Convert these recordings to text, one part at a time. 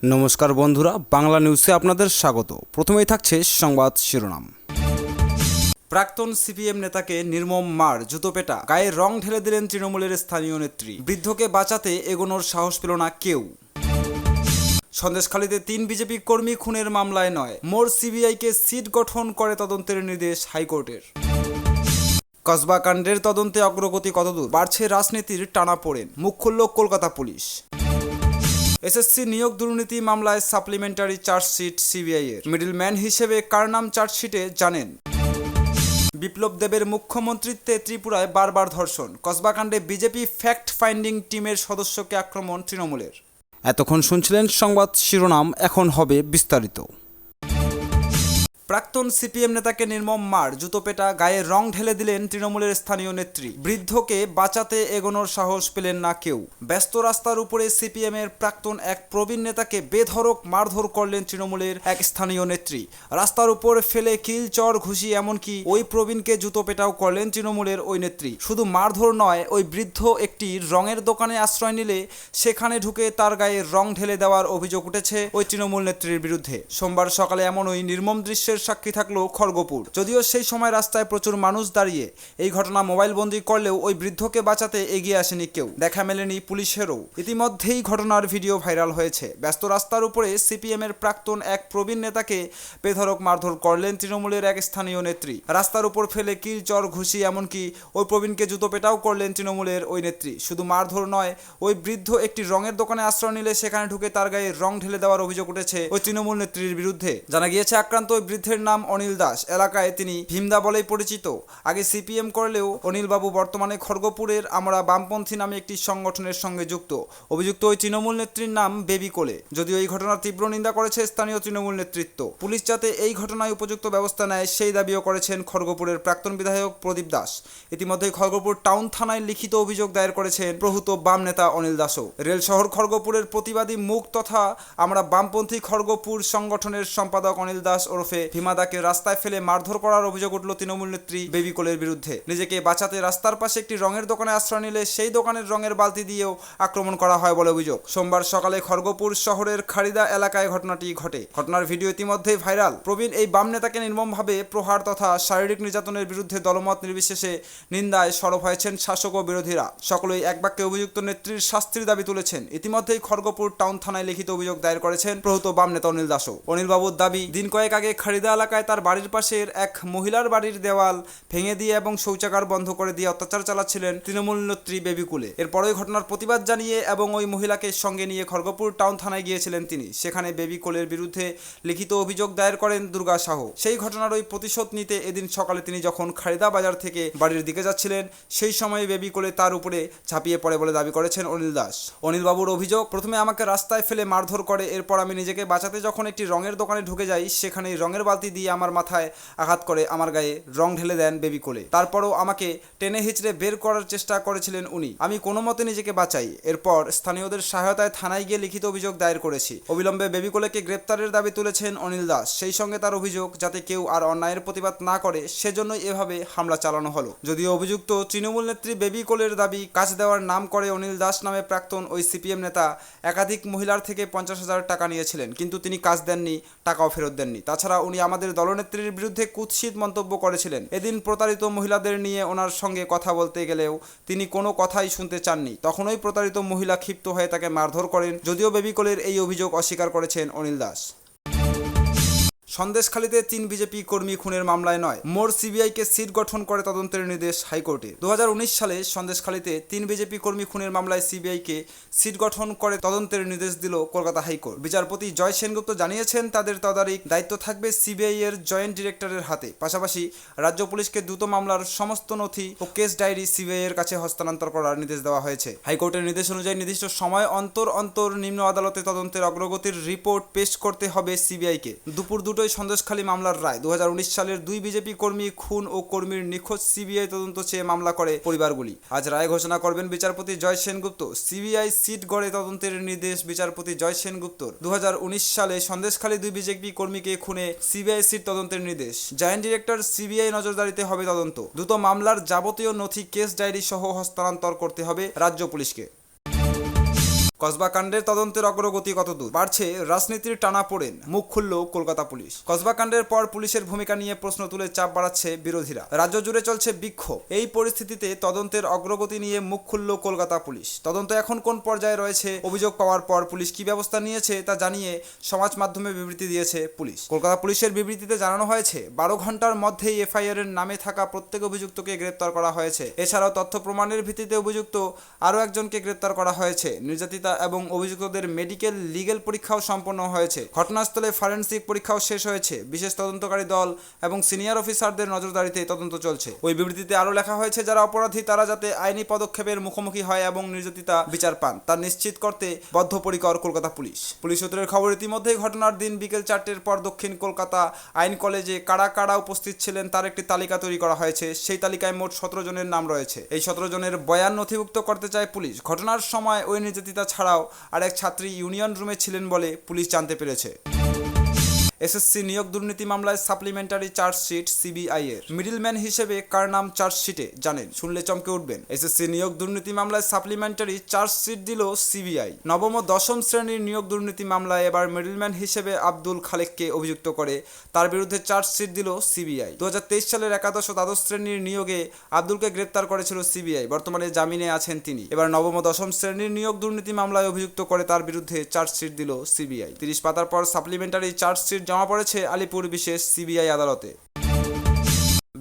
নমস্কার বন্ধুরা, বাংলা নিউজে আপনাদের স্বাগত। প্রথমেই থাকছে সংবাদ শিরোনাম। প্রাক্তন সিপিএম নেতাকে নির্মম মার, জুতো পেটা, গায়ে রং ঢেলে দিলেন তৃণমূলের স্থানীয় নেত্রী। বৃদ্ধকে বাঁচাতে এগোনোর সাহস পেল না কেউ। সন্দেশখালীতে 3 বিজেপি কর্মী খুনের মামলায় নয়, মোর সিবিআইকে সিট গঠন করে তদন্তের নির্দেশ হাইকোর্টের। কসবা কাণ্ডের তদন্তে অগ্রগতি কতদূর, বাড়ছে রাজনীতির টানাপোড়েন, মুখ খুলল কলকাতা পুলিশ। এসএসসি নিয়োগ দুর্নীতি মামলায় সাপ্লিমেন্টারি চার্জশিট সিবিআইয়ের। মিডলম্যান হিসেবে কার নাম চার্জশিটে জানেন? বিপ্লব দেবের মুখ্যমন্ত্রীত্বে ত্রিপুরায় বারবার ধর্ষণ, কসবাকাণ্ডে বিজেপি ফ্যাক্ট ফাইন্ডিং টিমের সদস্যকে আক্রমণ তৃণমূলের। এতক্ষণ শুনছিলেন সংবাদ শিরোনাম, এখন হবে বিস্তারিত। প্রাক্তন সিপিএম নেতাকে নির্মম মার, জুতো পেটা, গায়ে রং ঢেলে দিলেন তৃণমূলের স্থানীয় নেত্রী। বৃদ্ধকে বাঁচাতে এগোনোর সাহস পেলেন না কেউ। ব্যস্ত রাস্তার উপরে সিপিএম এর প্রাক্তন এক প্রবীণ নেতাকে বেধড়ক মারধর করলেন তৃণমূলের এক স্থানীয় নেত্রী। রাস্তার উপর ফেলে কিল, চর, ঘুষি, এমনকি ওই প্রবীণকে জুতো পেটাও করলেন তৃণমূলের ওই নেত্রী। শুধু মারধর নয়, ওই বৃদ্ধ একটি রঙের দোকানে আশ্রয় নিলে সেখানে ঢুকে তার গায়ে রং ঢেলে দেওয়ার অভিযোগ উঠেছে ওই তৃণমূল নেত্রীর বিরুদ্ধে। সোমবার সকালে এমন ওই নির্মম দৃশ্যের সাক্ষী থাকলো খড়গপুর। যদিও সেই সময় রাস্তায় প্রচুর মানুষ দাঁড়িয়ে এই ঘটনা মোবাইল বন্দি করলেও ওই বৃদ্ধকে বাঁচাতে এগিয়ে আসেনি কেউ, দেখা মেলেনি পুলিশেরও। ইতিমধ্যেই ঘটনার ভিডিও ভাইরাল হয়েছে। ব্যস্ত রাস্তার উপরে সিপিএম এর প্রাক্তন এক প্রবীণ নেতাকে বেধড়ক মারধর করলেন তৃণমূলের এক স্থানীয় নেত্রী। রাস্তার উপর ফেলে কিল, চর, ঘুষি, এমনকি ওই প্রবীণকে জুতো পেটাও করলেন তৃণমূলের ওই নেত্রী। শুধু মারধর নয়, ওই বৃদ্ধ একটি রঙের দোকানে আশ্রয় নিলে সেখানে ঢুকে তার গায়ে রং ঢেলে দেওয়ার অভিযোগ উঠেছে ওই তৃণমূল নেত্রীর বিরুদ্ধে। জানা গিয়েছে আক্রান্ত ওই বৃদ্ধের নাম অনিল দাস। এলাকায় তিনি ভীমদা বলেই পরিচিত। আগে সিপিএম করলেও অনিলবাবু বর্তমানে খড়গপুরের আমরা বামপন্থী নামে একটি সংগঠনের সঙ্গে যুক্ত। অভিযুক্ত ওই তৃণমূল নেত্রীর নাম বেবি কোলে। যদিও এই ঘটনার তীব্র নিন্দা করেছে স্থানীয় তৃণমূল নেতৃত্ব। পুলিশ যাতে এই ঘটনায় উপযুক্ত ব্যবস্থা নেয় সেই দাবিও করেছেন খড়গপুরের প্রাক্তন বিধায়ক প্রদীপ দাস। ইতিমধ্যেই খড়গপুর টাউন থানায় লিখিত অভিযোগ দায়ের করেছেন প্রহূত বাম নেতা অনিল দাসও। রেল শহর খড়গপুরের প্রতিবাদী মুখ তথা আমরা বামপন্থী খড়গপুর সংগঠনের সম্পাদক অনিল দাস ওরফে ভীমাদাকে রাস্তায় ফেলে মারধর করার অভিযোগ উঠল তৃণমূল নেত্রী বেবি কোলের বিরুদ্ধে। নিজেকে বাঁচাতে রাস্তার পাশে একটি রঙের দোকানে আশ্রয় নিলে সেই দোকানের রঙের বালতি দিয়েও আক্রমণ করা হয় বলে অভিযোগ। সোমবার সকালে খড়গপুর শহরের খারিদা এলাকায় ঘটনাটি ঘটে। ঘটনার ভিডিও ইতিমধ্যেই ভাইরাল। প্রবীণ এই বাম নেতাকে নির্মমভাবে প্রহার তথা শারীরিক নির্যাতনের বিরুদ্ধে দলমত নির্বিশেষে নিন্দায় সরব হয়েছেন শাসক ও বিরোধীরা। সকলেই এক বাক্যে অভিযুক্ত নেত্রীর শাস্তির দাবি তুলেছেন। ইতিমধ্যেই খড়গপুর টাউন থানায় লিখিত অভিযোগ দায়ের করেছেন প্রহূত বাম নেতা অনিল দাসও। অনিলবাবুর দাবি, দিন কয়েক আগে খারিদা এলাকায় তার বাড়ির পাশের এক মহিলার বাড়ির দেওয়াল ভেঙে দিয়ে এবং শৌচাগার বন্ধ করে দিয়ে অত্যাচার চালাচ্ছিলেন তৃণমূল নেত্রী বেবি কুলে। এরপরে ঘটনার প্রতিবাদ জানিয়ে এবং ওই মহিলাকে সঙ্গে নিয়ে খড়গপুর টাউন থানায় গিয়েছিলেন তিনি। সেখানে বেবি কোলের বিরুদ্ধে লিখিত অভিযোগ দায়ের করেন দুর্গা সাহু। সেই ঘটনার ওই প্রতিশোধ নিতে এদিন সকালে তিনি যখন খারিদা বাজার থেকে বাড়ির দিকে যাচ্ছিলেন সেই সময় বেবি কোলে তার উপরে ঝাঁপিয়ে পড়ে বলে দাবি করেছেন অনিল দাস। অনিলবাবুর অভিযোগ, প্রথমে আমাকে রাস্তায় ফেলে মারধর করে, এরপর আমি নিজেকে বাঁচাতে যখন একটি রঙের দোকানে ঢুকে যাই সেখানে রঙের বালতি দিয়ে আমার মাথায় আঘাত করে আমার গায়ে রং ঢেলে দেন বেবি কোলে। তারপরও আমাকে টেনে হিচড়ে বের করার চেষ্টা করেছিলেন উনি। আমি কোনো মতে নিজেকে বাঁচাই। এরপর স্থানীয়দের সহায়তায় থানায় গিয়ে লিখিত অভিযোগ দায়ের করেছি। অবিলম্বে বেবি কোলেকে গ্রেপ্তারের দাবি তুলেছেন অনিল দাস। সেই সঙ্গে তার অভিযোগ, যাতে কেউ আর অন্যায়ের প্রতিবাদ না করে সেজন্যই এভাবে হামলা চালানো হলো। যদিও অভিযুক্ত তৃণমূল নেত্রী বেবি কোলের দাবি, কাজ দেওয়ার নাম করে অনিল দাস নামে প্রাক্তন ওই সিপিএম নেতা একাধিক মহিলার থেকে 50,000 টাকা নিয়েছিলেন, কিন্তু তিনি কাজ দেননি, টাকাও ফেরত দেননি। তাছাড়া উনি আমাদের দলনেত্রীর বিরুদ্ধে কুৎসিত মন্তব্য করেছিলেন। এদিন প্রতারিত মহিলাদের নিয়ে ওনার সঙ্গে কথা বলতে গেলেও তিনি কোনো কথাই শুনতে চাননি। তখনই প্রতারিত মহিলা ক্ষিপ্ত হয়ে তাকে মারধর করেন। যদিও বেবি কোলের এই অভিযোগ অস্বীকার করেছেন অনিল দাস। সন্দেশখালীতে 3 বিজেপি কর্মী খুনের মামলায় নয়, মোর সিবিআইকে সিট গঠন করে তদন্তের নির্দেশ হাইকোর্টে। 2019 সালে সন্দেশখালীতে 3 বিজেপি কর্মী খুনের মামলায় সিবিআইকে সিট গঠন করে তদন্তের নির্দেশ দিল কলকাতা হাইকোর্ট। বিচারপতি জয় সেনগুপ্ত জানিয়েছেন তাদের তদারকি দায়িত্ব থাকবে সিবিআই এর জয়েন্ট ডিরেক্টরের হাতে। পাশাপাশি রাজ্য পুলিশকে দ্রুত মামলার সমস্ত নথি ও কেস ডায়েরি সিবিআই এর কাছে হস্তান্তর করার নির্দেশ দেওয়া হয়েছে। হাইকোর্টের নির্দেশ অনুযায়ী নির্দিষ্ট সময় অন্তর অন্তর নিম্ন আদালতে তদন্তের অগ্রগতির রিপোর্ট পেশ করতে হবে সিবিআইকে। দুপুর দুটোয় সন্দেশখালী মামলার রায়। 2019 সালের 2 বিজেপি কর্মী খুন ও কর্মীর নিখোঁজ সিবিআই তদন্ত চেয়ে মামলা করে পরিবারগুলি। আজ রায় ঘোষণা করবেন বিচারপতি জয় সেনগুপ্ত। সিবিআই সিট গড়ে তদন্তের নির্দেশ বিচারপতি জয় সেনগুপ্তর। 2019 সালে সন্দেশখালী 2 বিজেপি কর্মীকে খুনে সিবিআই সিট তদন্তের নির্দেশ। জয়েন্ট ডিরেক্টর সিবিআই নজরদারিতে হবে তদন্ত। দ্রুত মামলার যাবতীয় নথি, কেস ডায়েরি সহ হস্তান্তর করতে হবে রাজ্য পুলিশকে। কসবা কাণ্ডের তদন্তের অগ্রগতি কতদূর? বাড়ছে রাজনীতির টানাপোড়েন, মুখ খুলল কলকাতা পুলিশ। কসবা কাণ্ডের পর পুলিশের ভূমিকা নিয়ে প্রশ্ন তুলে চাপ বাড়াচ্ছে বিরোধীরা। রাজ্য জুড়ে চলছে বিক্ষোভ। এই পরিস্থিতিতে তদন্তের অগ্রগতি নিয়ে মুখ খুলল কলকাতা পুলিশ। তদন্ত এখন কোন পর্যায়ে রয়েছে, অভিযোগ পাওয়ার পর পুলিশ কি ব্যবস্থা নিয়েছে তা জানিয়ে সমাজ মাধ্যমে বিবৃতি দিয়েছে পুলিশ। কলকাতা পুলিশের বিবৃতিতে জানানো হয়েছে, 12 ঘন্টার মধ্যেই এফআইআর এর নামে থাকা প্রত্যেক অভিযুক্তকে গ্রেপ্তার করা হয়েছে। এছাড়াও তথ্য প্রমাণের ভিত্তিতে অভিযুক্ত আরও একজনকে গ্রেপ্তার করা হয়েছে। নির্যাতিতা এবং অভিযুক্তদের মেডিকেল লিগ্যাল পরীক্ষাও সম্পন্ন হয়েছে। ঘটনাস্থলে ফরেনসিক পরীক্ষাও শেষ হয়েছে। বিশেষ তদন্তকারী দল এবং সিনিয়র অফিসারদের নজরদারিতে তদন্ত চলছে। ওই বিবৃতিতে আরও লেখা হয়েছে, যারা অপরাধী তারা যাতে আইনি পদক্ষেপের মুখোমুখি হয় এবং নির্যাতিতা বিচার পান তা নিশ্চিত করতে বদ্ধপরিকর কলকাতা পুলিশ। পুলিশ সূত্রের খবর, ইতিমধ্যেই ঘটনার দিন বিকেল 4টের পর দক্ষিণ কলকাতা আইন কলেজে কারা কারা উপস্থিত ছিলেন তার একটি তালিকা তৈরি করা হয়েছে। সেই তালিকায় মোট 17 জনের নাম রয়েছে। এই 17 জনের বয়ান নথিভুক্ত করতে চায় পুলিশ। ঘটনার সময় ওই নির্যাতিতা ছাড়াও আরেক ছাত্রী ইউনিয়ন রুমে ছিলেন বলে পুলিশ জানতে পেরেছে। এসএসসি নিয়োগ দুর্নীতি মামলায় সাপ্লিমেন্টারি চার্জশিট সিবিআই এর। মিডলম্যান হিসেবে কার নাম চার্জশিটে জানেন? শুনলে চমকে উঠবেন। এসএসসি নিয়োগ দুর্নীতি মামলায় সাপ্লিমেন্টারি চার্জশিট দিল সিবিআই। নবম ও দশম শ্রেণীর নিয়োগ দুর্নীতি মামলায় এবার মিডলম্যান হিসেবে আব্দুল খালেককে অভিযুক্ত করে তার বিরুদ্ধে চার্জশিট দিল সিবিআই। 2023 সালের একাদশ ও দ্বাদশ শ্রেণীর নিয়োগে আব্দুলকে গ্রেপ্তার করেছিল সিবিআই। বর্তমানে জামিনে আছেন তিনি। এবার নবম ও দশম শ্রেণীর নিয়োগ দুর্নীতি মামলায় অভিযুক্ত করে তার বিরুদ্ধে চার্জশিট দিল সিবিআই। 30 পাতার পর সাপ্লিমেন্টারি চার্জশিট জমা পড়েছে আলিপুর বিশেষ সিবিআই আদালতে।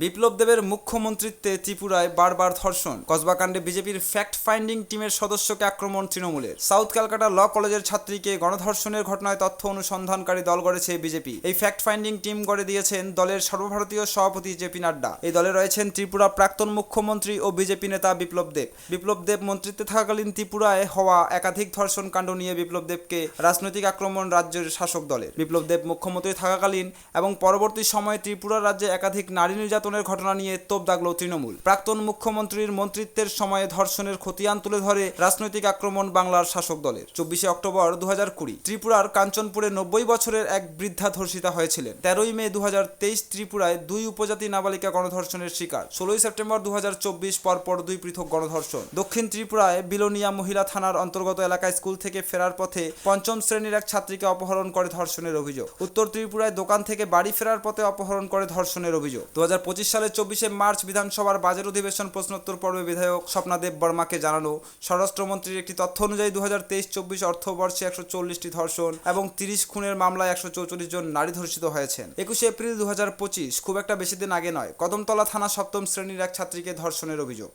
বিপ্লব দেবের মুখ্যমন্ত্রীত্বে ত্রিপুরায় বারবার ধর্ষণ। কসবা কাণ্ডে বিজেপির ফ্যাক্ট ফাইন্ডিং টিমের সদস্যকে আক্রমণ তৃণমূলের। সাউথ ক্যালকাটা ল কলেজের ছাত্রীকে গণধর্ষণের ঘটনায় তথ্য অনুসন্ধানকারী দল গড়েছে বিজেপি। এই ফ্যাক্ট ফাইন্ডিং টিম গড়ে দিয়েছেন দলের সর্বভারতীয় সভাপতি জেপি নাড্ডা। এই দলে রয়েছেন ত্রিপুরা প্রাক্তন মুখ্যমন্ত্রী ও বিজেপি নেতা বিপ্লব দেব। বিপ্লব দেব মন্ত্রিত্বে থাকাকালীন ত্রিপুরায় হওয়া একাধিক ধর্ষণ কাণ্ড নিয়ে বিপ্লব দেবকে রাজনৈতিক আক্রমণ রাজ্যের শাসক দলের। বিপ্লব দেব মুখ্যমন্ত্রী থাকাকালীন এবং পরবর্তী সময়ে ত্রিপুরা রাজ্যে একাধিক নারী নির্যাতনের ঘটনা নিয়ে তোপ দাগল তৃণমূল। প্রাক্তন মুখ্যমন্ত্রীর মন্ত্রিত্বের সময়ে ধর্ষণের খতিয়ান তুলে ধরে রাজনৈতিক আক্রমণ বাংলার শাসক দলের। 24 অক্টোবর 2020 ত্রিপুরার কাঞ্চনপুরে 90 বছরের এক বৃদ্ধা ধর্ষিতা হয়েছিলেন। 13 মে 2023 ত্রিপুরায় 2 উপজাতি নাবালিকা গণধর্ষণের শিকার। 16 সেপ্টেম্বর 2024 পরপর 2 পৃথক গণধর্ষণ। দক্ষিণ ত্রিপুরায় বিলোনিয়া মহিলা থানার অন্তর্গত এলাকায় স্কুল থেকে ফেরার পথে 5ম শ্রেণীর এক ছাত্রীকে অপহরণ করে ধর্ষণের অভিযোগ। উত্তর ত্রিপুরায় দোকান থেকে বাড়ি ফেরার পথে অপহরণ করে ধর্ষণের অভিযোগ। 2025 সালের 24 মার্চ বিধানসভার বাজেট অধিবেশন প্রশ্নোত্তর পর্বে বিধায়ক স্বপ্নাদেব বর্মাকে জানানো স্বরাষ্ট্রমন্ত্রীর একটি তথ্য অনুযায়ী 2023-24 অর্থবর্ষে 140টি ধর্ষণ এবং 30 খুনের মামলায় 144 জন নারী ধর্ষিত হয়েছেন। 21 এপ্রিল 2025, খুব একটা বেশি দিন আগে নয়, কদমতলা থানা 7ম শ্রেণীর এক ছাত্রীকে ধর্ষণের অভিযোগ।